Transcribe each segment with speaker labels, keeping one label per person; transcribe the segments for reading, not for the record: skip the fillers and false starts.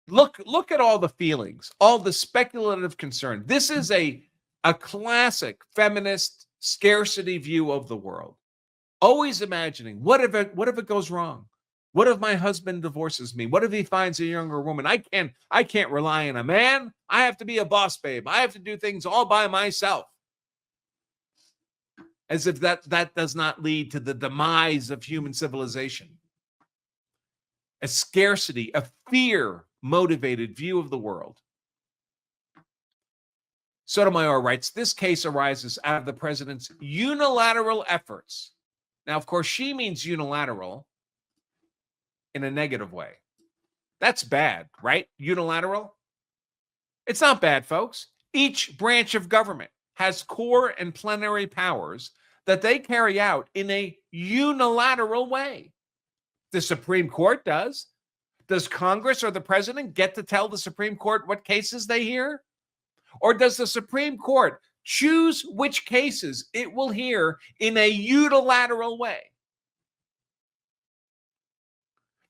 Speaker 1: Look at all the feelings, all the speculative concern. This is a classic feminist scarcity view of the world. Always imagining, what if it goes wrong? What if my husband divorces me? What if he finds a younger woman? I can't rely on a man. I have to be a boss babe. I have to do things all by myself. As if that does not lead to the demise of human civilization. A scarcity, a fear-motivated view of the world. Sotomayor writes, this case arises out of the president's unilateral efforts. Now, of course, she means unilateral in a negative way. That's bad, right? Unilateral? It's not bad, folks. Each branch of government has core and plenary powers that they carry out in a unilateral way. The Supreme Court does. Does Congress or the president get to tell the Supreme Court what cases they hear? Or does the Supreme Court choose which cases it will hear in a unilateral way?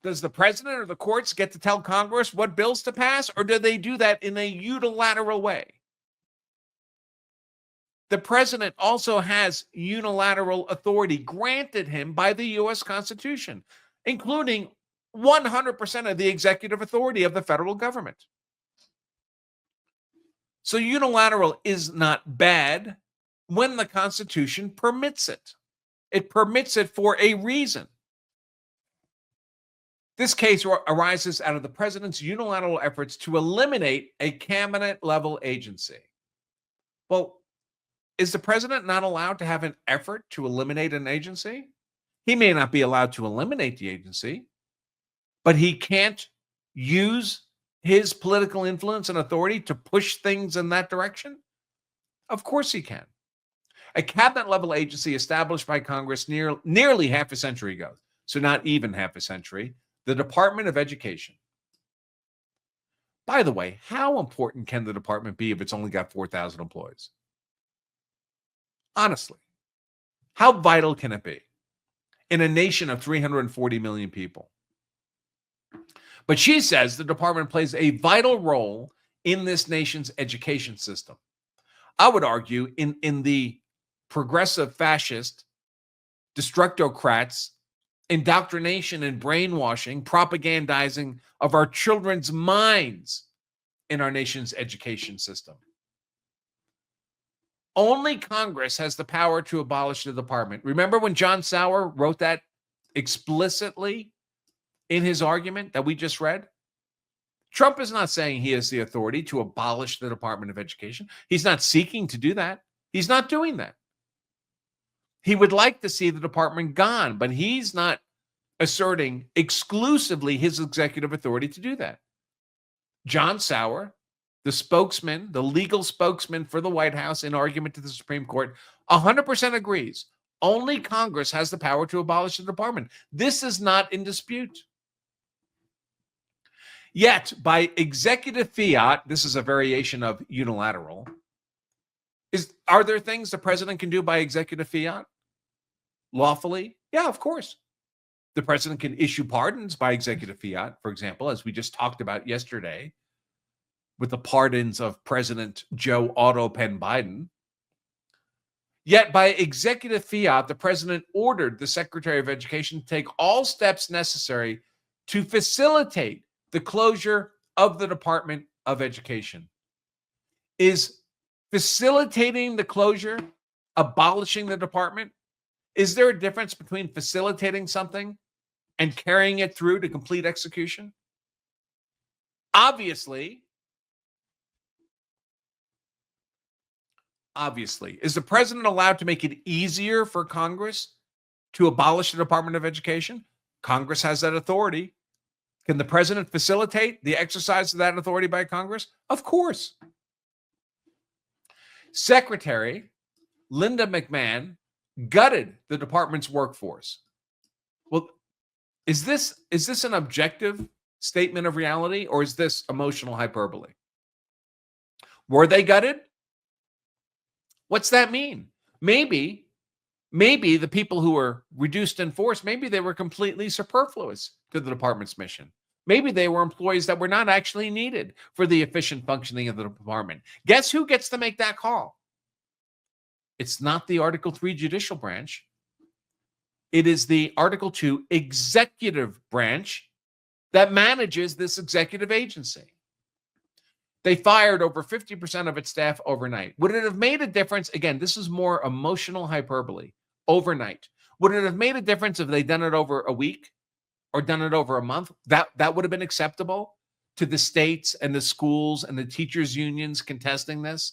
Speaker 1: Does the president or the courts get to tell Congress what bills to pass, or do they do that in a unilateral way? The president also has unilateral authority granted him by the U.S. Constitution, including 100% of the executive authority of the federal government. So unilateral is not bad when the Constitution permits it. It permits it for a reason. This case arises out of the president's unilateral efforts to eliminate a cabinet-level agency. Well, is the president not allowed to have an effort to eliminate an agency? He may not be allowed to eliminate the agency, but he can't use his political influence and authority to push things in that direction? Of course he can. A cabinet-level agency established by Congress nearly half a century ago, so not even half a century, the Department of Education. By the way, how important can the department be if it's only got 4,000 employees? Honestly, how vital can it be in a nation of 340 million people? But she says the department plays a vital role in this nation's education system. I would argue in the progressive fascist, destructocrats, indoctrination and brainwashing, propagandizing of our children's minds in our nation's education system. Only Congress has the power to abolish the department. Remember when John Sauer wrote that explicitly in his argument that we just read? Trump is not saying he has the authority to abolish the Department of Education. He's not seeking to do that. He's not doing that. He would like to see the department gone, but he's not asserting exclusively his executive authority to do that. John Sauer, the spokesman, the legal spokesman for the White House in argument to the Supreme Court, 100% agrees. Only Congress has the power to abolish the department. This is not in dispute. Yet, by executive fiat, this is a variation of unilateral. Are there things the president can do by executive fiat? Lawfully? Yeah, of course. The president can issue pardons by executive fiat, for example, as we just talked about yesterday, with the pardons of President Joe Otto Penn Biden. Yet by executive fiat, the president ordered the Secretary of Education to take all steps necessary to facilitate the closure of the Department of Education. Is facilitating the closure abolishing the department? Is there a difference between facilitating something and carrying it through to complete execution? Obviously. Is the president allowed to make it easier for Congress to abolish the Department of Education? Congress has that authority. Can the president facilitate the exercise of that authority by Congress? Of course. Secretary Linda McMahon gutted the department's workforce. Well, is this an objective statement of reality, or is this emotional hyperbole? Were they gutted? What's that mean? Maybe the people who were reduced in force, maybe they were completely superfluous to the department's mission. Maybe they were employees that were not actually needed for the efficient functioning of the department. Guess who gets to make that call? It's not the Article 3 judicial branch. It is the Article 2 executive branch that manages this executive agency. They fired over 50% of its staff overnight. Would it have made a difference? Again, this is more emotional hyperbole. Overnight. Would it have made a difference if they'd done it over a week or done it over a month? That would have been acceptable to the states and the schools and the teachers' unions contesting this?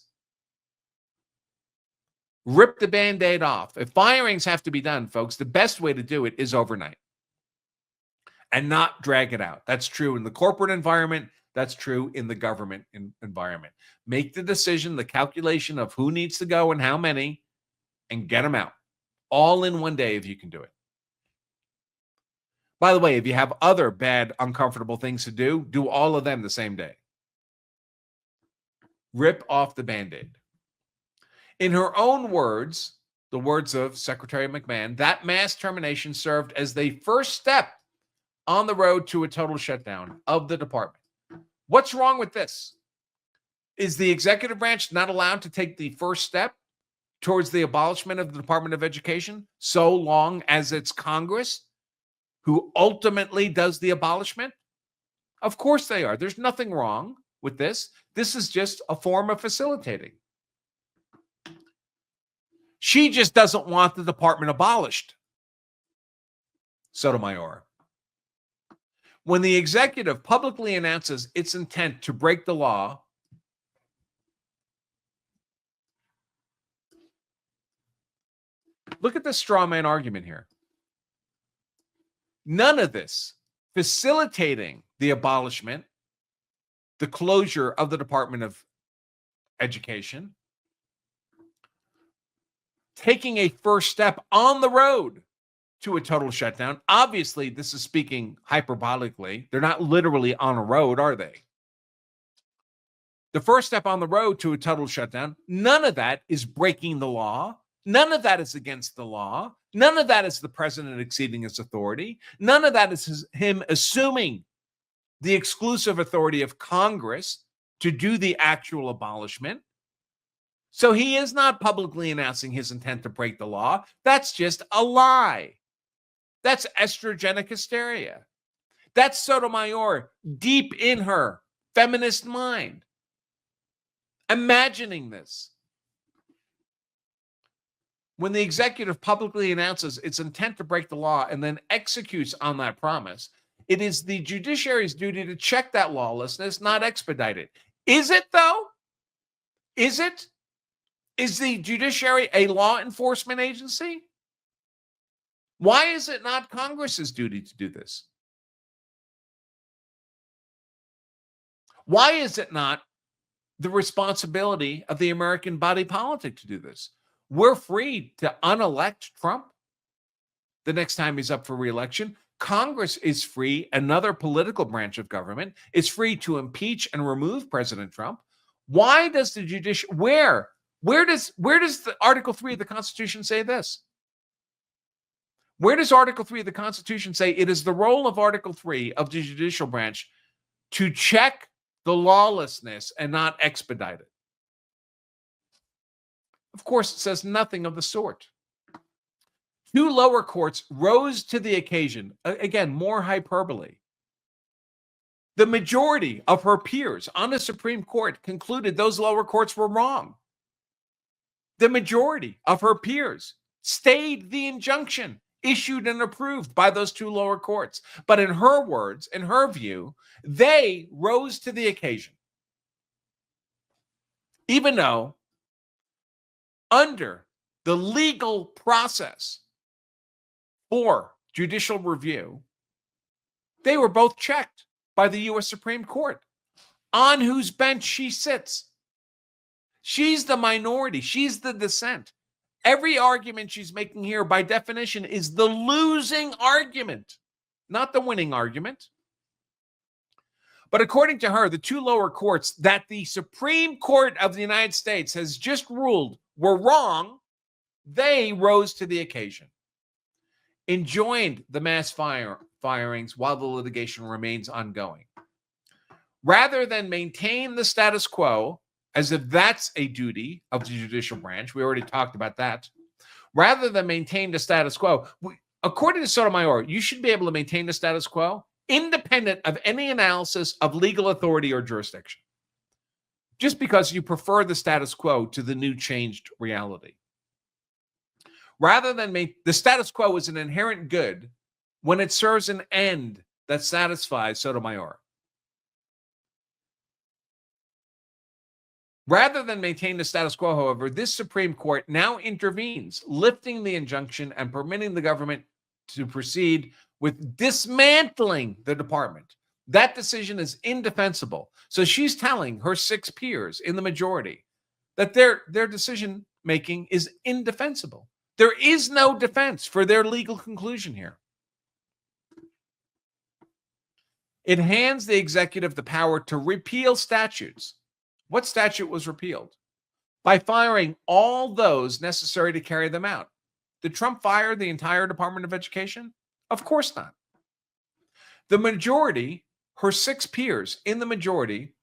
Speaker 1: Rip the Band-Aid off. If firings have to be done, folks, the best way to do it is overnight and not drag it out. That's true in the corporate environment. That's true in the government environment. Make the decision, the calculation of who needs to go and how many, and get them out. All in one day if you can do it. By the way, if you have other bad, uncomfortable things to do all of them the same day. Rip off the Band-Aid. In her own words, the words of Secretary McMahon, that mass termination served as the first step on the road to a total shutdown of the department. What's wrong with this? Is the executive branch not allowed to take the first step towards the abolishment of the Department of Education so long as it's Congress who ultimately does the abolishment? Of course they are. There's nothing wrong with this. This is just a form of facilitating. She just doesn't want the department abolished. Sotomayor. When the executive publicly announces its intent to break the law, look at the straw man argument here. None of this facilitating the abolishment, the closure of the Department of Education, taking a first step on the road to a total shutdown. Obviously, this is speaking hyperbolically. They're not literally on a road, are they? The first step on the road to a total shutdown, none of that is breaking the law. None of that is against the law. None of that is the president exceeding his authority. None of that is him assuming the exclusive authority of Congress to do the actual abolishment. So he is not publicly announcing his intent to break the law. That's just a lie. That's estrogenic hysteria. That's Sotomayor deep in her feminist mind, imagining this. When the executive publicly announces its intent to break the law and then executes on that promise, it is the judiciary's duty to check that lawlessness, not expedite it. Is it, though? Is it? Is the judiciary a law enforcement agency? Why is it not Congress's duty to do this? Why is it not the responsibility of the American body politic to do this? We're free to unelect Trump the next time he's up for re-election. Congress is free, another political branch of government is free to impeach and remove President Trump. Why does the judiciary, where does the Article 3 of the Constitution say this? Where does Article 3 of the Constitution say it is the role of Article 3 of the judicial branch to check the lawlessness and not expedite it? Of course, it says nothing of the sort. Two lower courts rose to the occasion. Again, more hyperbole. The majority of her peers on the Supreme Court concluded those lower courts were wrong. The majority of her peers stayed the injunction issued and approved by those two lower courts. But in her words, in her view, they rose to the occasion. Even though under the legal process for judicial review, they were both checked by the U.S. Supreme Court, on whose bench she sits. She's the minority. She's the dissent. Every argument she's making here, by definition, is the losing argument, not the winning argument. But according to her, the two lower courts that the Supreme Court of the United States has just ruled were wrong, they rose to the occasion, enjoined the mass firings while the litigation remains ongoing. Rather than maintain the status quo, as if that's a duty of the judicial branch, we already talked about that. Rather than maintain the status quo, according to Sotomayor, you should be able to maintain the status quo independent of any analysis of legal authority or jurisdiction, just because you prefer the status quo to the new changed reality. Rather than the status quo is an inherent good when it serves an end that satisfies Sotomayor. Rather than maintain the status quo, however, this Supreme Court now intervenes, lifting the injunction and permitting the government to proceed with dismantling the department. That decision is indefensible. So she's telling her 6 peers in the majority that their decision making is indefensible. There is no defense for their legal conclusion here. It hands the executive the power to repeal statutes. What statute was repealed? By firing all those necessary to carry them out. Did Trump fire the entire Department of Education? Of course not. The majority, her 6 peers in the majority,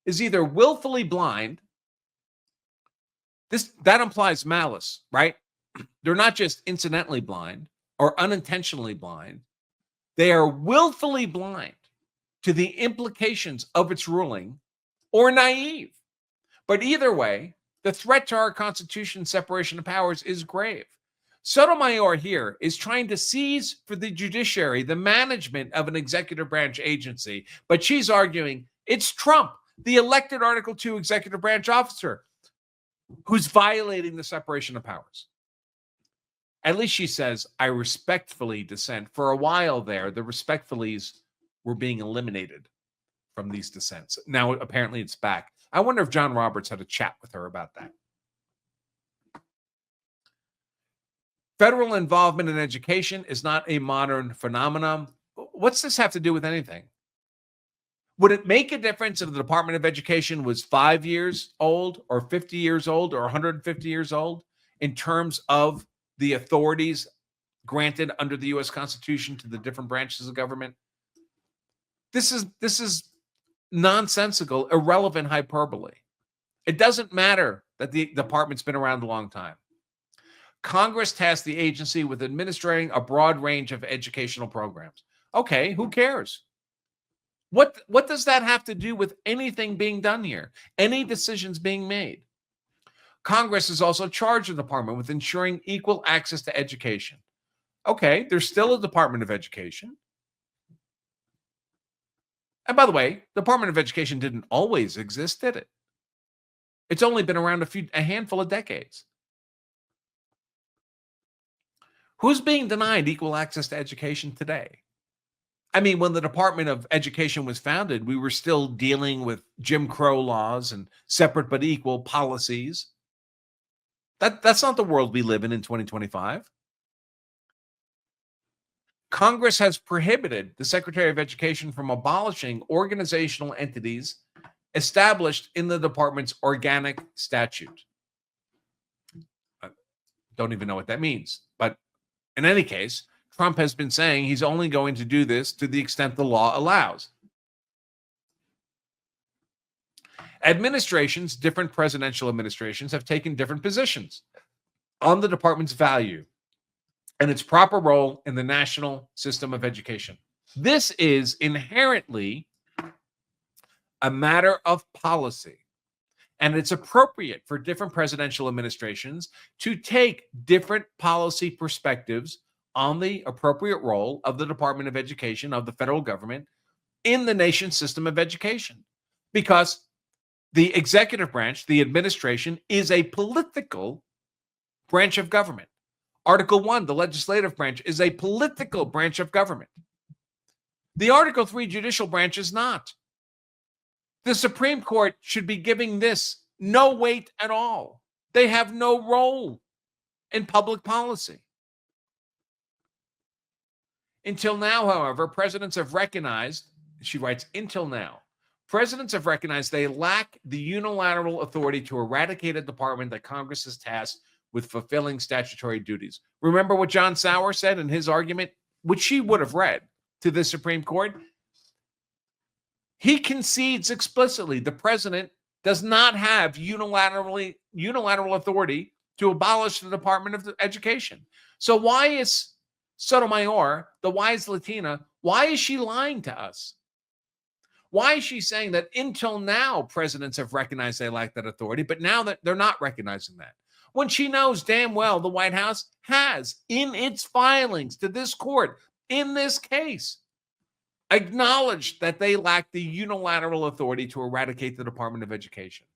Speaker 1: is either willfully blind. That implies malice, right? They're not just incidentally blind or unintentionally blind. They are willfully blind to the implications of its ruling, or naive. But either way, the threat to our Constitution's separation of powers is grave. Sotomayor here is trying to seize for the judiciary the management of an executive branch agency, but she's arguing it's Trump, the elected Article 2 executive branch officer, who's violating the separation of powers. At least she says, I respectfully dissent. For a while there, the respectfullys were being eliminated from these dissents. Now, apparently it's back. I wonder if John Roberts had a chat with her about that. Federal involvement in education is not a modern phenomenon. What's this have to do with anything? Would it make a difference if the Department of Education was 5 years old or 50 years old or 150 years old in terms of the authorities granted under the U.S. Constitution to the different branches of government? This is nonsensical, irrelevant hyperbole. It doesn't matter that the department's been around a long time. Congress tasked the agency with administering a broad range of educational programs. Okay, who cares? What does that have to do with anything being done here? Any decisions being made? Congress has also charged the department with ensuring equal access to education. Okay, there's still a Department of Education. And by the way, the Department of Education didn't always exist, did it? It's only been around a handful of decades. Who's being denied equal access to education today? I mean, when the Department of Education was founded, we were still dealing with Jim Crow laws and separate but equal policies. That's not the world we live in 2025. Congress has prohibited the Secretary of Education from abolishing organizational entities established in the department's organic statute. I don't even know what that means. But in any case, Trump has been saying he's only going to do this to the extent the law allows. Administrations, different presidential administrations, have taken different positions on the department's value and its proper role in the national system of education. This is inherently a matter of policy, and it's appropriate for different presidential administrations to take different policy perspectives on the appropriate role of the Department of Education, of the federal government, in the nation's system of education. Because the executive branch, the administration, is a political branch of government. Article 1, the legislative branch, is a political branch of government. The Article 3 judicial branch is not. The Supreme Court should be giving this no weight at all. They have no role in public policy. Until now, however, presidents have recognized, she writes, until now, presidents have recognized they lack the unilateral authority to eradicate a department that Congress has tasked with fulfilling statutory duties. Remember what John Sauer said in his argument, which she would have read. to the Supreme Court, he concedes explicitly the president does not have unilateral authority to abolish the Department of Education. So why is Sotomayor, the wise Latina, why is she lying to us? Why is she saying that until now presidents have recognized they lack that authority, but now that they're not recognizing that? When she knows damn well the White House has, in its filings to this court, in this case, acknowledged that they lack the unilateral authority to eradicate the Department of Education.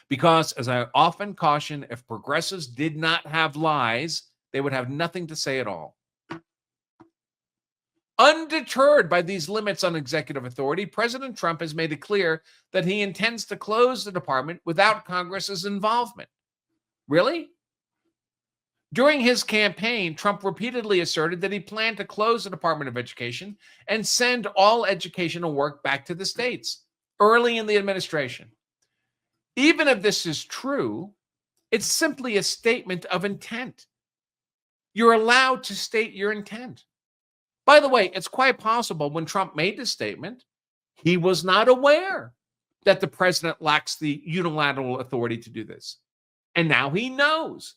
Speaker 1: Because, as I often caution, if progressives did not have lies, they would have nothing to say at all. Undeterred by these limits on executive authority, President Trump has made it clear that he intends to close the department without Congress's involvement. Really? During his campaign, Trump repeatedly asserted that he planned to close the Department of Education and send all educational work back to the states early in the administration. Even if this is true, it's simply a statement of intent. You're allowed to state your intent. By the way, it's quite possible when Trump made this statement, he was not aware that the president lacks the unilateral authority to do this. And now he knows,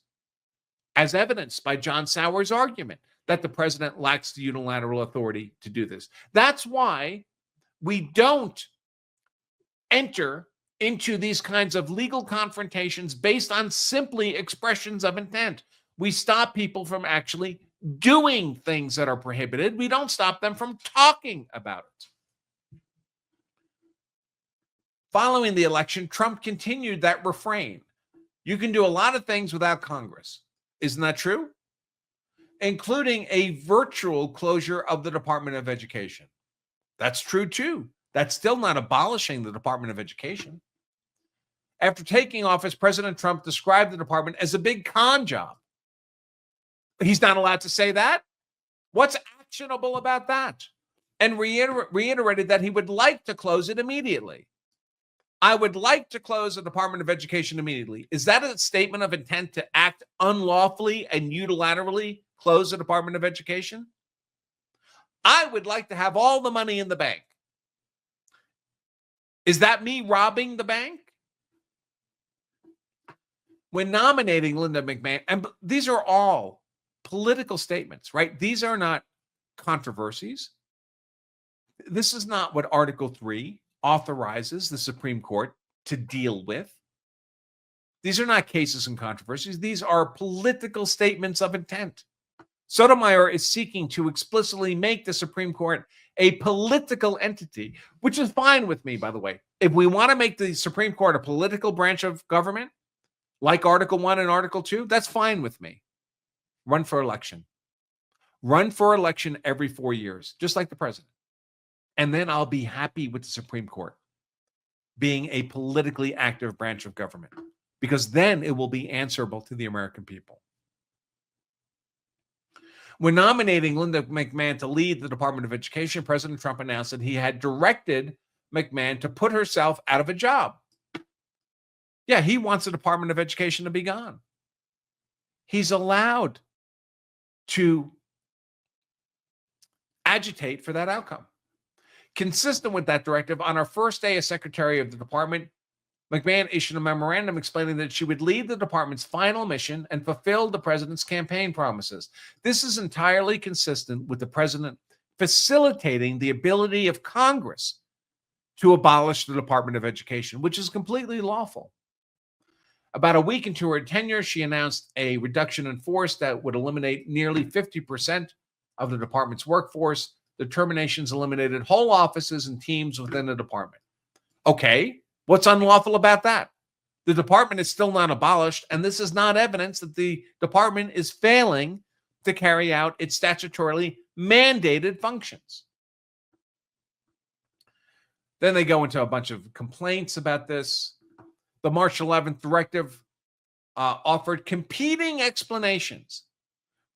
Speaker 1: as evidenced by John Sauer's argument, that the president lacks the unilateral authority to do this. That's why we don't enter into these kinds of legal confrontations based on simply expressions of intent. We stop people from actually doing things that are prohibited. We don't stop them from talking about it. Following the election, Trump continued that refrain. You can do a lot of things without Congress. Isn't that true? Including a virtual closure of the Department of Education. That's true too. That's still not abolishing the Department of Education. After taking office, President Trump described the department as a big con job. He's not allowed to say that. What's actionable about that? And reiterated that he would like to close it immediately. I would like to close the Department of Education immediately. Is that a statement of intent to act unlawfully and unilaterally close the Department of Education? I would like to have all the money in the bank. Is that me robbing the bank? When nominating Linda McMahon, and these are all political statements, right? These are not controversies. This is not what Article 3 authorizes the Supreme Court to deal with. These are not cases and controversies. These are political statements of intent. Sotomayor is seeking to explicitly make the Supreme Court a political entity, which is fine with me, by the way. If we want to make the Supreme Court a political branch of government, like Article 1 and Article 2, that's fine with me. Run for election. Run for election every 4 years, just like the president. And then I'll be happy with the Supreme Court being a politically active branch of government, because then it will be answerable to the American people. When nominating Linda McMahon to lead the Department of Education, President Trump announced that he had directed McMahon to put herself out of a job. Yeah, he wants the Department of Education to be gone. He's allowed to agitate for that outcome. Consistent with that directive, on her first day as Secretary of the Department, McMahon issued a memorandum explaining that she would lead the department's final mission and fulfill the president's campaign promises. This is entirely consistent with the president facilitating the ability of Congress to abolish the Department of Education, which is completely lawful. About a week into her tenure, she announced a reduction in force that would eliminate nearly 50% of the department's workforce. The terminations eliminated whole offices and teams within the department. Okay, what's unlawful about that? The department is still not abolished, and this is not evidence that the department is failing to carry out its statutorily mandated functions. Then they go into a bunch of complaints about this. The March 11th directive offered competing explanations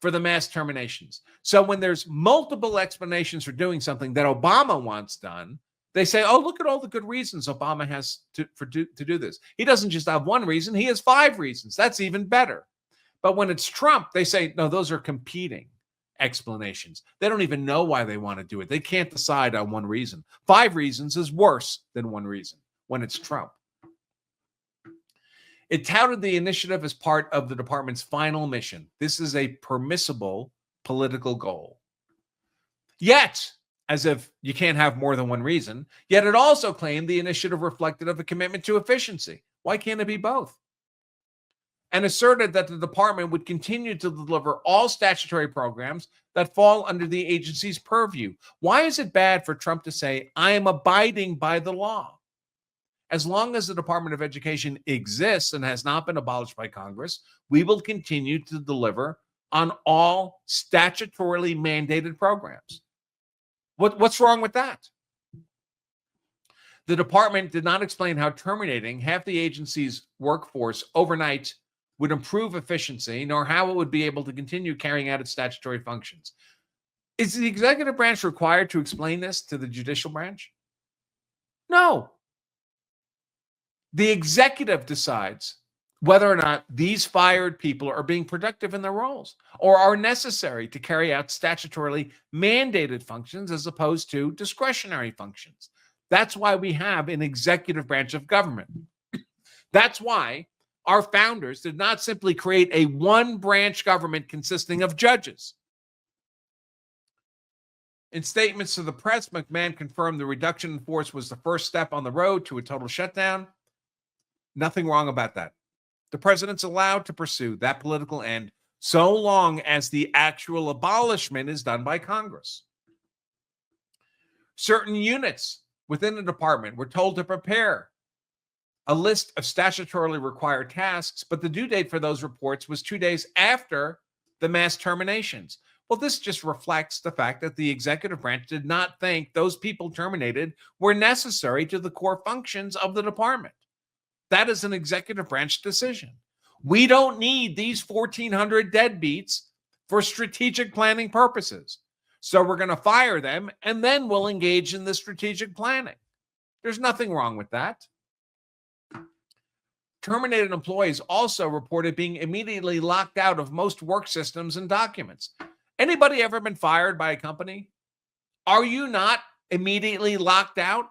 Speaker 1: for the mass terminations. So when there's multiple explanations for doing something that Obama wants done, they say, oh, look at all the good reasons Obama has to do this. He doesn't just have one reason, he has 5 reasons. That's even better. But when it's Trump, they say, no, those are competing explanations. They don't even know why they want to do it. They can't decide on one reason. 5 reasons is worse than one reason when it's Trump. It touted the initiative as part of the department's final mission. This is a permissible political goal. Yet, as if you can't have more than one reason, yet it also claimed the initiative reflected of a commitment to efficiency. Why can't it be both? And asserted that the department would continue to deliver all statutory programs that fall under the agency's purview. Why is it bad for Trump to say, I am abiding by the law? As long as the Department of Education exists and has not been abolished by Congress, we will continue to deliver on all statutorily mandated programs. What's wrong with that? The department did not explain how terminating half the agency's workforce overnight would improve efficiency, nor how it would be able to continue carrying out its statutory functions. Is the executive branch required to explain this to the judicial branch? No. The executive decides whether or not these fired people are being productive in their roles or are necessary to carry out statutorily mandated functions as opposed to discretionary functions. That's why we have an executive branch of government. That's why our founders did not simply create a one-branch government consisting of judges. In statements to the press, McMahon confirmed the reduction in force was the first step on the road to a total shutdown. Nothing wrong about that. The president's allowed to pursue that political end so long as the actual abolishment is done by Congress. Certain units within the department were told to prepare a list of statutorily required tasks, but the due date for those reports was 2 days after the mass terminations. Well, this just reflects the fact that the executive branch did not think those people terminated were necessary to the core functions of the department. That is an executive branch decision. We don't need these 1,400 deadbeats for strategic planning purposes. So we're going to fire them, and then we'll engage in the strategic planning. There's nothing wrong with that. Terminated employees also reported being immediately locked out of most work systems and documents. Anybody ever been fired by a company? Are you not immediately locked out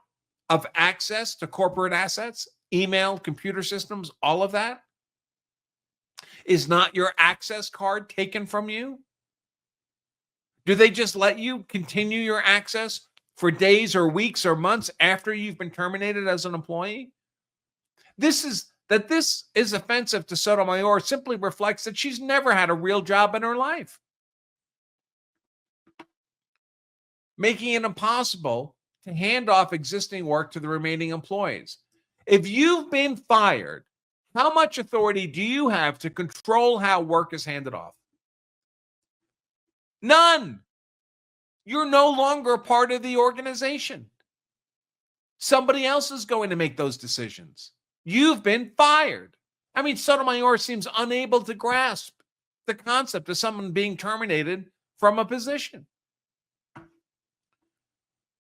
Speaker 1: of access to corporate assets? Email, computer systems, all of that? Is not your access card taken from you? Do they just let you continue your access for days or weeks or months after you've been terminated as an employee? This is offensive to Sotomayor simply reflects that she's never had a real job in her life, making it impossible to hand off existing work to the remaining employees. If you've been fired, how much authority do you have to control how work is handed off? None. You're no longer a part of the organization. Somebody else is going to make those decisions. You've been fired. I mean, Sotomayor seems unable to grasp the concept of someone being terminated from a position.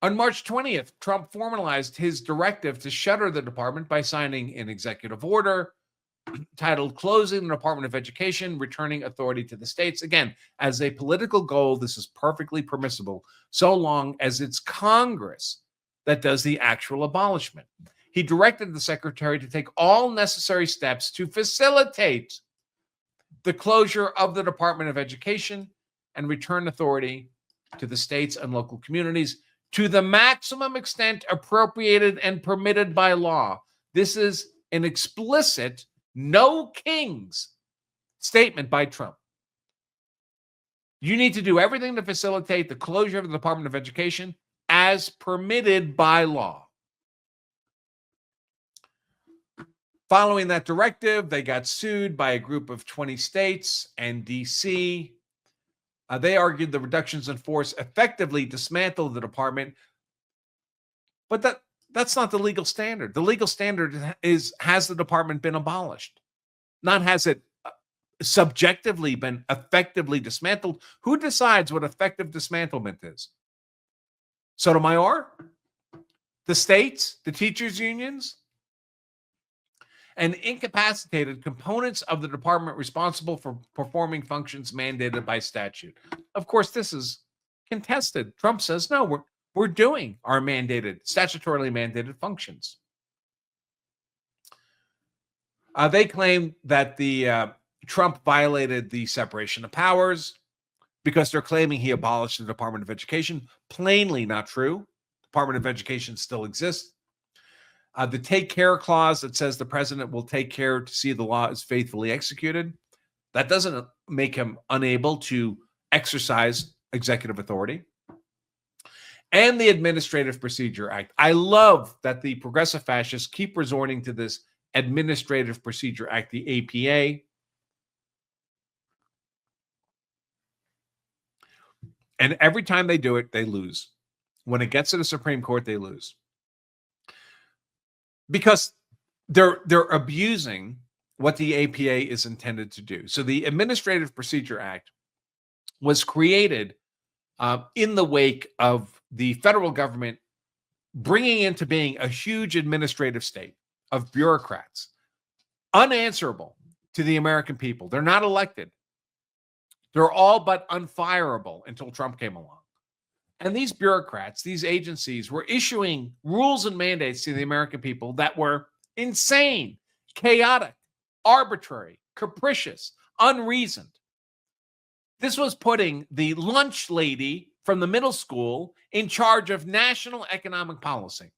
Speaker 1: On March 20th, Trump formalized his directive to shutter the department by signing an executive order titled Closing the Department of Education, Returning Authority to the States. Again, as a political goal, this is perfectly permissible, so long as it's Congress that does the actual abolishment. He directed the secretary to take all necessary steps to facilitate the closure of the Department of Education and return authority to the states and local communities to the maximum extent appropriated and permitted by law. This is an explicit no kings statement by Trump. You need to do everything to facilitate the closure of the Department of Education as permitted by law. Following that directive, they got sued by a group of 20 states and D.C. They argued the reductions in force effectively dismantled the department, but that's not the legal standard. The legal standard is, has the department been abolished? Not has it subjectively been effectively dismantled. Who decides what effective dismantlement is? Sotomayor? The states? The teachers' unions? and incapacitated components of the department responsible for performing functions mandated by statute. Of course, this is contested. Trump says, no, we're doing our statutorily mandated functions. They claim that the Trump violated the separation of powers because they're claiming he abolished the Department of Education. Plainly not true. Department of Education still exists. The take care clause that says the president will take care to see the law is faithfully executed, that doesn't make him unable to exercise executive authority. And the Administrative Procedure Act. I love that the Progressive Fascists keep resorting to this Administrative Procedure Act, the APA. And every time they do it, they lose. When it gets to the Supreme Court, they lose. Because they're abusing what the APA is intended to do. So the Administrative Procedure Act was created in the wake of the federal government bringing into being a huge administrative state of bureaucrats, unanswerable to the American people. They're not elected. They're all but unfireable until Trump came along. And these bureaucrats, these agencies, were issuing rules and mandates to the American people that were insane, chaotic, arbitrary, capricious, unreasoned. This was putting the lunch lady from the middle school in charge of national economic policy.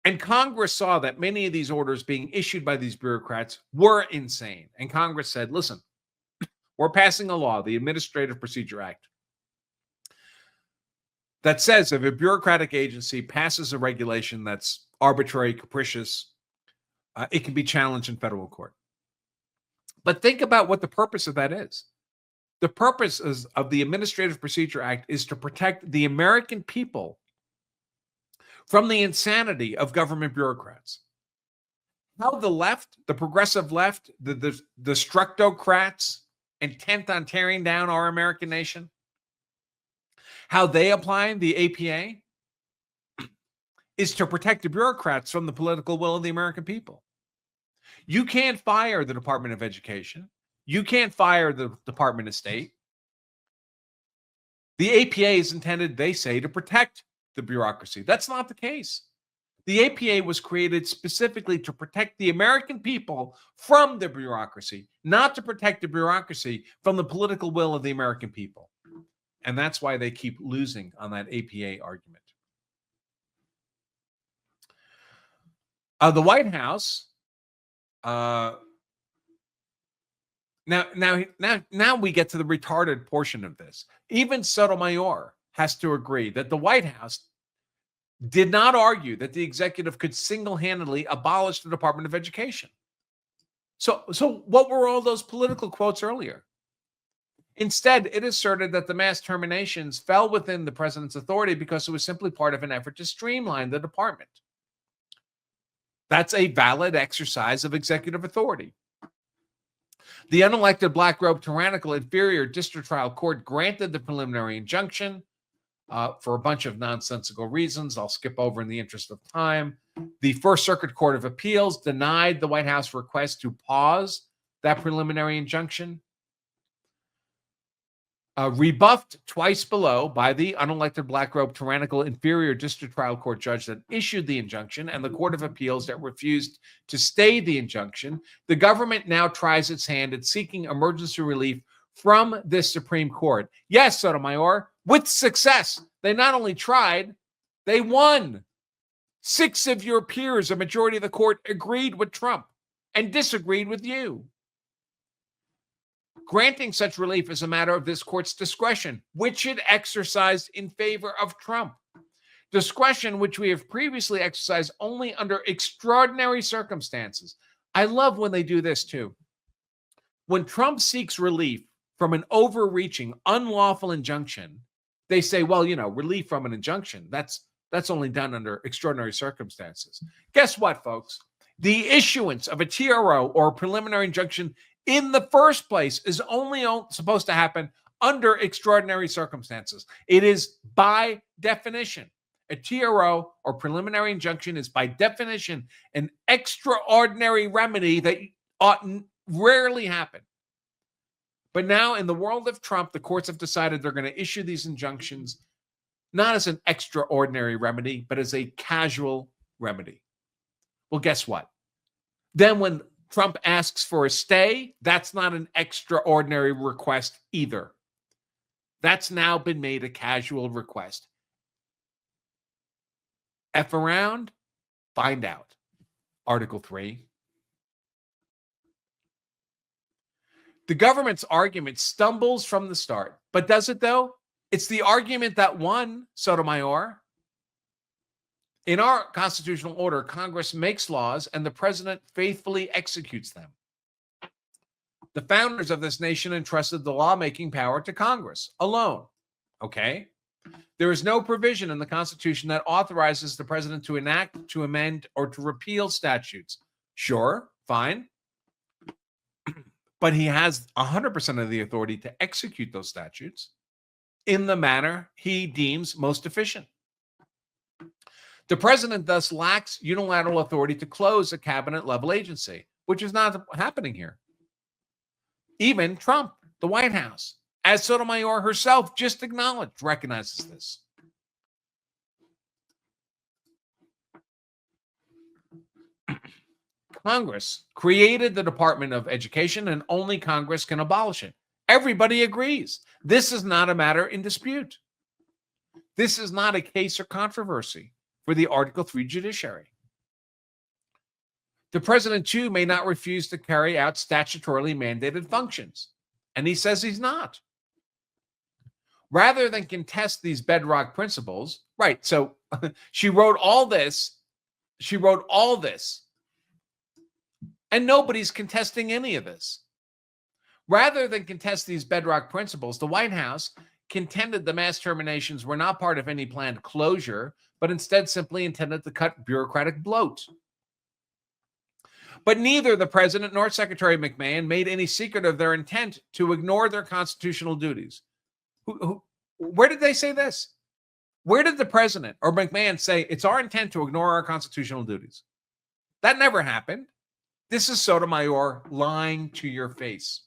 Speaker 1: And Congress saw that many of these orders being issued by these bureaucrats were insane. And Congress said, listen, we're passing a law, the Administrative Procedure Act, that says if a bureaucratic agency passes a regulation that's arbitrary, capricious, it can be challenged in federal court. But think about what the purpose of that is. The purpose of the Administrative Procedure Act is to protect the American people from the insanity of government bureaucrats. How the left, the progressive left, the structocrats intent on tearing down our American nation, how they apply the APA is to protect the bureaucrats from the political will of the American people. You can't fire the Department of Education. You can't fire the Department of State. The APA is intended, they say, to protect the bureaucracy. That's not the case. The APA was created specifically to protect the American people from the bureaucracy, not to protect the bureaucracy from the political will of the American people. And that's why they keep losing on that APA argument. The White House, now we get to the retarded portion of this. Even Sotomayor has to agree that the White House did not argue that the executive could single-handedly abolish the Department of Education. So what were all those political quotes earlier? Instead, it asserted that the mass terminations fell within the president's authority because it was simply part of an effort to streamline the department. That's a valid exercise of executive authority. The unelected black-robed tyrannical inferior district trial court granted the preliminary injunction for a bunch of nonsensical reasons I'll skip over in the interest of time. The First Circuit Court of Appeals denied the White House request to pause that preliminary injunction. Rebuffed twice below by the unelected black-robed tyrannical inferior district trial court judge that issued the injunction and the Court of Appeals that refused to stay the injunction, the government now tries its hand at seeking emergency relief from this Supreme Court. Yes, Sotomayor, with success. They not only tried, they won. 6 of your peers, a majority of the court, agreed with Trump and disagreed with you. Granting such relief is a matter of this court's discretion, which it exercised in favor of Trump. Discretion which we have previously exercised only under extraordinary circumstances. I love when they do this too. When Trump seeks relief from an overreaching, unlawful injunction, they say, well, relief from an injunction, that's only done under extraordinary circumstances. Guess what, folks? The issuance of a TRO or a preliminary injunction in the first place is only supposed to happen under extraordinary circumstances. It is by definition A TRO, or preliminary injunction, is by definition an extraordinary remedy that rarely happen. But now, in the world of Trump, the courts have decided they're going to issue these injunctions not as an extraordinary remedy, but as a casual remedy. Well, guess what? Then when Trump asks for a stay, that's not an extraordinary request either. That's now been made a casual request. F around, find out. Article 3. The government's argument stumbles from the start. But does it, though? It's the argument that won, Sotomayor. In our constitutional order, Congress makes laws and the president faithfully executes them. The founders of this nation entrusted the lawmaking power to Congress alone. Okay? There is no provision in the Constitution that authorizes the president to enact, to amend, or to repeal statutes. Sure, fine. But he has 100% of the authority to execute those statutes in the manner he deems most efficient. The president thus lacks unilateral authority to close a cabinet-level agency, which is not happening here. Even Trump, the White House, as Sotomayor herself just acknowledged, recognizes this. Congress created the Department of Education, and only Congress can abolish it. Everybody agrees. This is not a matter in dispute. This is not a case or controversy for the Article 3 judiciary. The president, too, may not refuse to carry out statutorily mandated functions, and he says he's not. Rather than contest these bedrock principles, right, so she wrote all this, and nobody's contesting any of this. Rather than contest these bedrock principles, the White House contended the mass terminations were not part of any planned closure, but instead simply intended to cut bureaucratic bloat. But neither the president nor Secretary McMahon made any secret of their intent to ignore their constitutional duties. Where did they say this? Where did the president or McMahon say it's our intent to ignore our constitutional duties? That never happened. This is Sotomayor lying to your face.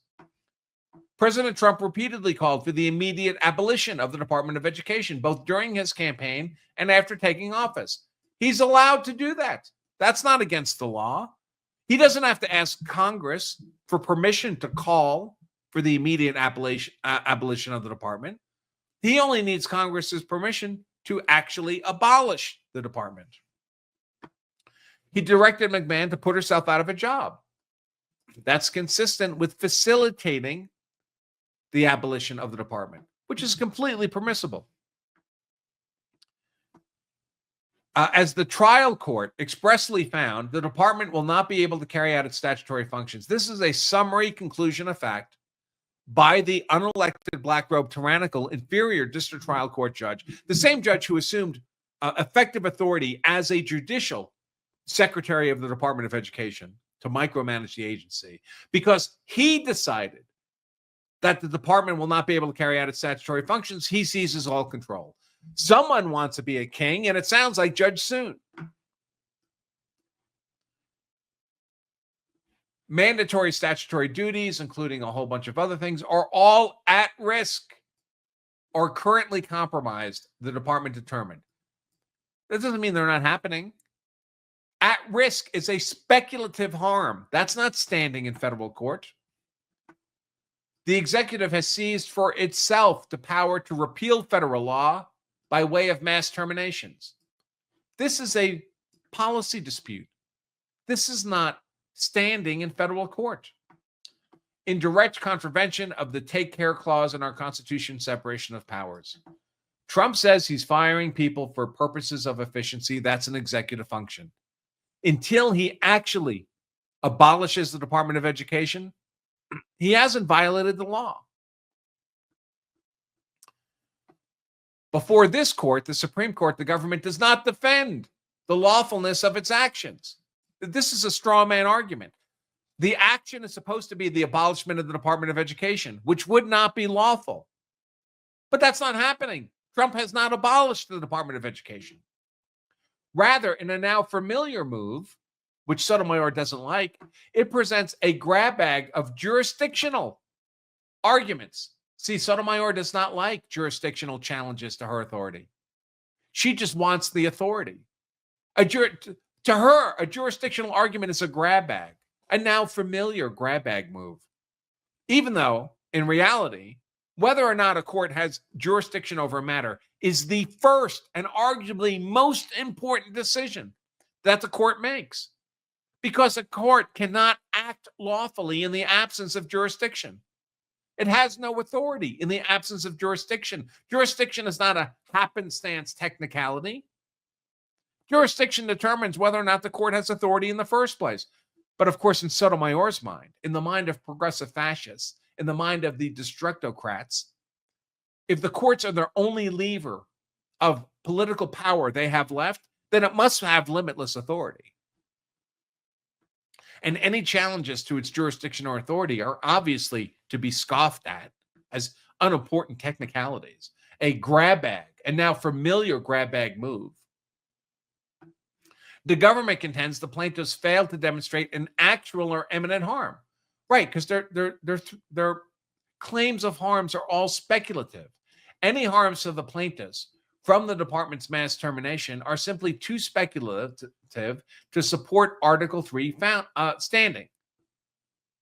Speaker 1: President Trump repeatedly called for the immediate abolition of the Department of Education, both during his campaign and after taking office. He's allowed to do that. That's not against the law. He doesn't have to ask Congress for permission to call for the immediate abolition of the department. He only needs Congress's permission to actually abolish the department. He directed McMahon to put herself out of a job. That's consistent with facilitating the abolition of the department, which is completely permissible. As the trial court expressly found, the department will not be able to carry out its statutory functions. This is a summary conclusion of fact by the unelected black-robed tyrannical inferior district trial court judge, the same judge who assumed effective authority as a judicial secretary of the Department of Education to micromanage the agency, because he decided that the department will not be able to carry out its statutory functions. He seizes all control. Someone wants to be a king, and it sounds like Judge Soon. Mandatory statutory duties, including a whole bunch of other things, are all at risk or currently compromised, the department determined. That doesn't mean they're not happening. At risk is a speculative harm. That's not standing in federal court. The executive has seized for itself the power to repeal federal law by way of mass terminations. This is a policy dispute. This is not standing in federal court. In direct contravention of the take care clause in our Constitution, separation of powers. Trump says he's firing people for purposes of efficiency. That's an executive function. Until he actually abolishes the Department of Education, he hasn't violated the law. Before this court, the Supreme Court, the government does not defend the lawfulness of its actions. This is a straw man argument. The action is supposed to be the abolishment of the Department of Education, which would not be lawful. But that's not happening. Trump has not abolished the Department of Education. Rather, in a now familiar move, which Sotomayor doesn't like, it presents a grab bag of jurisdictional arguments. See, Sotomayor does not like jurisdictional challenges to her authority. She just wants the authority. To her, a jurisdictional argument is a grab bag, a now familiar grab bag move. Even though, in reality, whether or not a court has jurisdiction over a matter is the first and arguably most important decision that the court makes, because a court cannot act lawfully in the absence of jurisdiction. It has no authority in the absence of jurisdiction. Jurisdiction is not a happenstance technicality. Jurisdiction determines whether or not the court has authority in the first place. But of course, in Sotomayor's mind, in the mind of progressive fascists, in the mind of the destructocrats, if the courts are their only lever of political power they have left, then it must have limitless authority. And any challenges to its jurisdiction or authority are obviously to be scoffed at as unimportant technicalities, a grab bag, and now familiar grab bag move. The government contends the plaintiffs failed to demonstrate an actual or imminent harm. Right, because their claims of harms are all speculative. Any harms to the plaintiffs from the department's mass termination are simply too speculative to support Article 3 standing.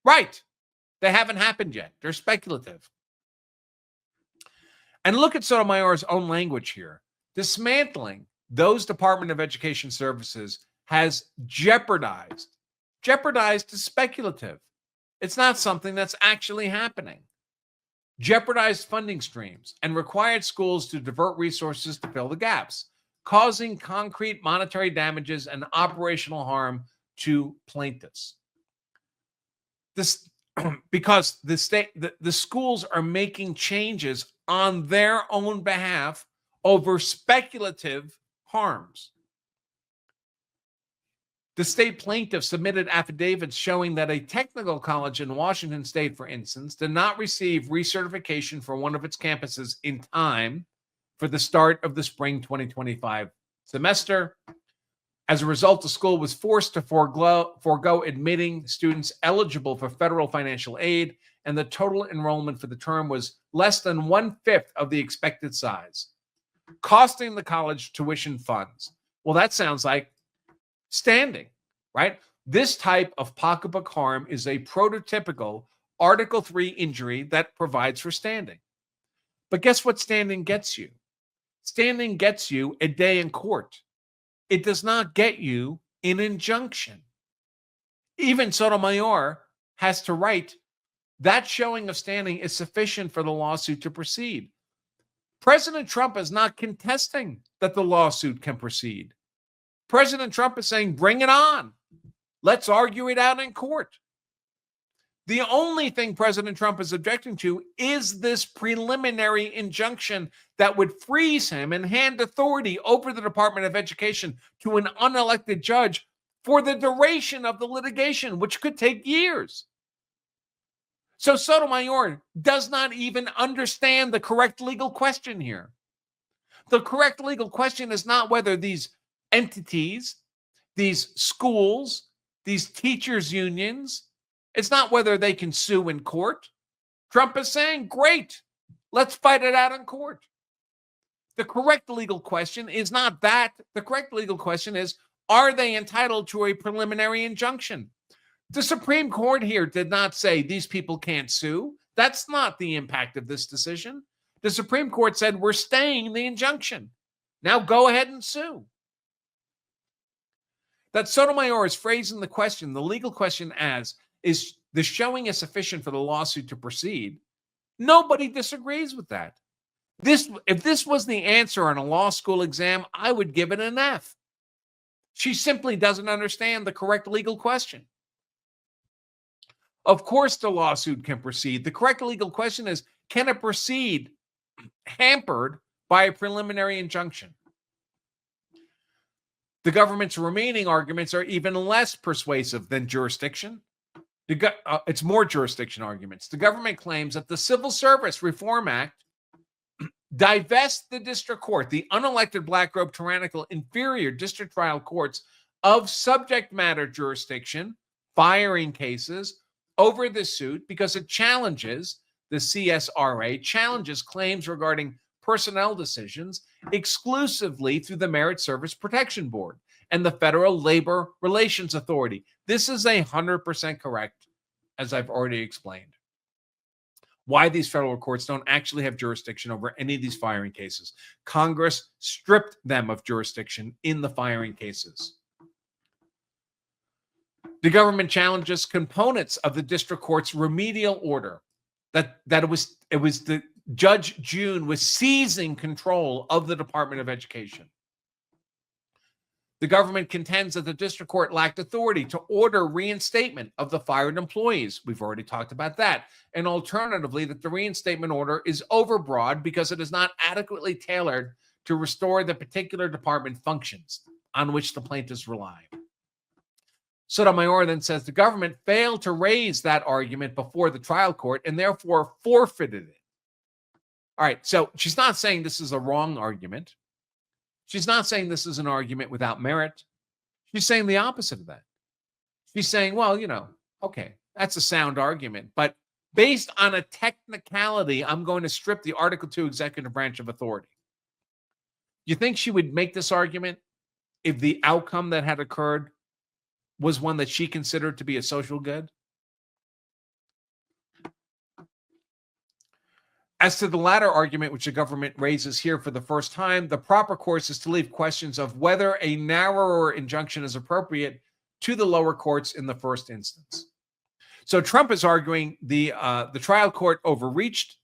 Speaker 1: Right, they haven't happened yet. They're speculative. And look at Sotomayor's own language here. Dismantling those Department of Education services has jeopardized is speculative. It's not something that's actually happening. Jeopardized funding streams and required schools to divert resources to fill the gaps, causing concrete monetary damages and operational harm to plaintiffs. This because the schools are making changes on their own behalf over speculative harms. The state plaintiffs submitted affidavits showing that a technical college in Washington state, for instance, did not receive recertification for one of its campuses in time for the start of the spring 2025 semester. As a result, the school was forced to forego admitting students eligible for federal financial aid, and the total enrollment for the term was less than 1/5 of the expected size, costing the college tuition funds. Well, that sounds like standing, right? This type of pocketbook harm is a prototypical Article 3 injury that provides for standing. But guess what standing gets you? Standing gets you a day in court. It does not get you an injunction. Even Sotomayor has to write that showing of standing is sufficient for the lawsuit to proceed. President Trump is not contesting that the lawsuit can proceed. President Trump is saying, bring it on. Let's argue it out in court. The only thing President Trump is objecting to is this preliminary injunction that would freeze him and hand authority over the Department of Education to an unelected judge for the duration of the litigation, which could take years. So Sotomayor does not even understand the correct legal question here. The correct legal question is not whether these entities, these schools, these teachers' unions, it's not whether they can sue in court. Trump is saying, great, let's fight it out in court. The correct legal question is not that. The correct legal question is, are they entitled to a preliminary injunction? The Supreme Court here did not say these people can't sue. That's not the impact of this decision. The Supreme Court said we're staying the injunction. Now go ahead and sue. That Sotomayor is phrasing the question, the legal question, as is the showing is sufficient for the lawsuit to proceed. Nobody disagrees with that. If this was the answer on a law school exam, I would give it an F. She simply doesn't understand the correct legal question. Of course, the lawsuit can proceed. The correct legal question is, can it proceed hampered by a preliminary injunction? The government's remaining arguments are even less persuasive than jurisdiction. It's more jurisdiction arguments. The government claims that the Civil Service Reform Act divest the district court, the unelected black robe tyrannical inferior district trial courts, of subject matter jurisdiction, firing cases over the suit because it challenges the CSRA, challenges claims regarding personnel decisions exclusively through the Merit Service Protection Board and the Federal Labor Relations Authority. This is 100% correct, as I've already explained. Why these federal courts don't actually have jurisdiction over any of these firing cases. Congress stripped them of jurisdiction in the firing cases. The government challenges components of the district court's remedial order that it was the Judge June was seizing control of the Department of Education. The government contends that the district court lacked authority to order reinstatement of the fired employees. We've already talked about that. And alternatively, that the reinstatement order is overbroad because it is not adequately tailored to restore the particular department functions on which the plaintiffs rely. Sotomayor then says the government failed to raise that argument before the trial court and therefore forfeited it. All right, so she's not saying this is a wrong argument. She's not saying this is an argument without merit. She's saying the opposite of that. She's saying, well, okay, that's a sound argument, but based on a technicality, I'm going to strip the Article 2 executive branch of authority. You think she would make this argument if the outcome that had occurred was one that she considered to be a social good? As to the latter argument, which the government raises here for the first time, the proper course is to leave questions of whether a narrower injunction is appropriate to the lower courts in the first instance. So Trump is arguing the trial court overreached.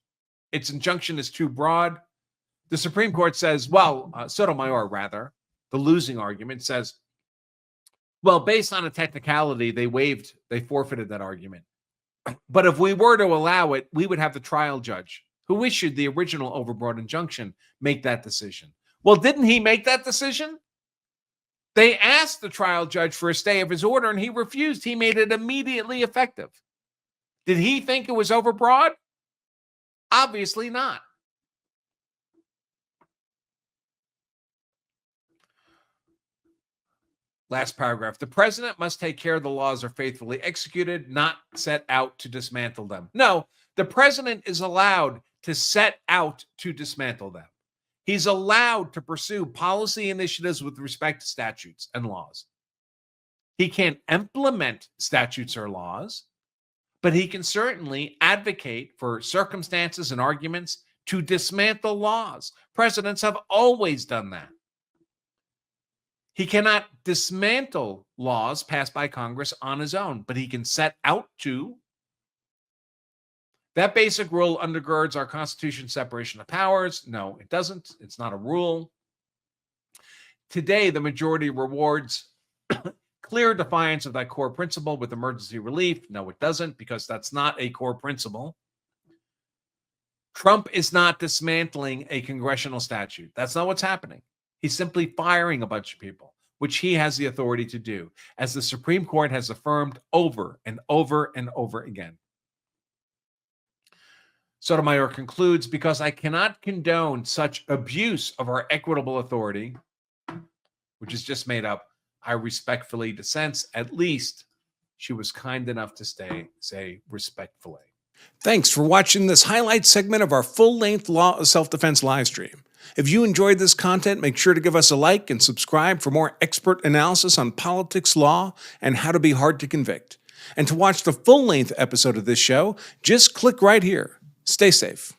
Speaker 1: Its injunction is too broad. The Supreme Court says, Sotomayor, rather, the losing argument says, well, based on a technicality, they forfeited that argument. But if we were to allow it, we would have the trial judge who issued the original overbroad injunction make that decision. Well, didn't he make that decision? They asked the trial judge for a stay of his order and he refused. He made it immediately effective. Did he think it was overbroad? Obviously not. Last paragraph. The president must take care the laws are faithfully executed, not set out to dismantle them. No, the president is allowed to set out to dismantle them. He's allowed to pursue policy initiatives with respect to statutes and laws. He can't implement statutes or laws, but he can certainly advocate for circumstances and arguments to dismantle laws. Presidents have always done that. He cannot dismantle laws passed by Congress on his own, but he can set out to. That basic rule undergirds our Constitution's separation of powers. No, it doesn't. It's not a rule. Today, the majority rewards clear defiance of that core principle with emergency relief. No, it doesn't, because that's not a core principle. Trump is not dismantling a congressional statute. That's not what's happening. He's simply firing a bunch of people, which he has the authority to do, as the Supreme Court has affirmed over and over and over again. Sotomayor concludes, because I cannot condone such abuse of our equitable authority, which is just made up, I respectfully dissent. At least she was kind enough to say respectfully.
Speaker 2: Thanks for watching this highlight segment of our full-length Law of Self-Defense live stream. If you enjoyed this content, make sure to give us a like and subscribe for more expert analysis on politics, law, and how to be hard to convict. And to watch the full-length episode of this show, just click right here. Stay safe.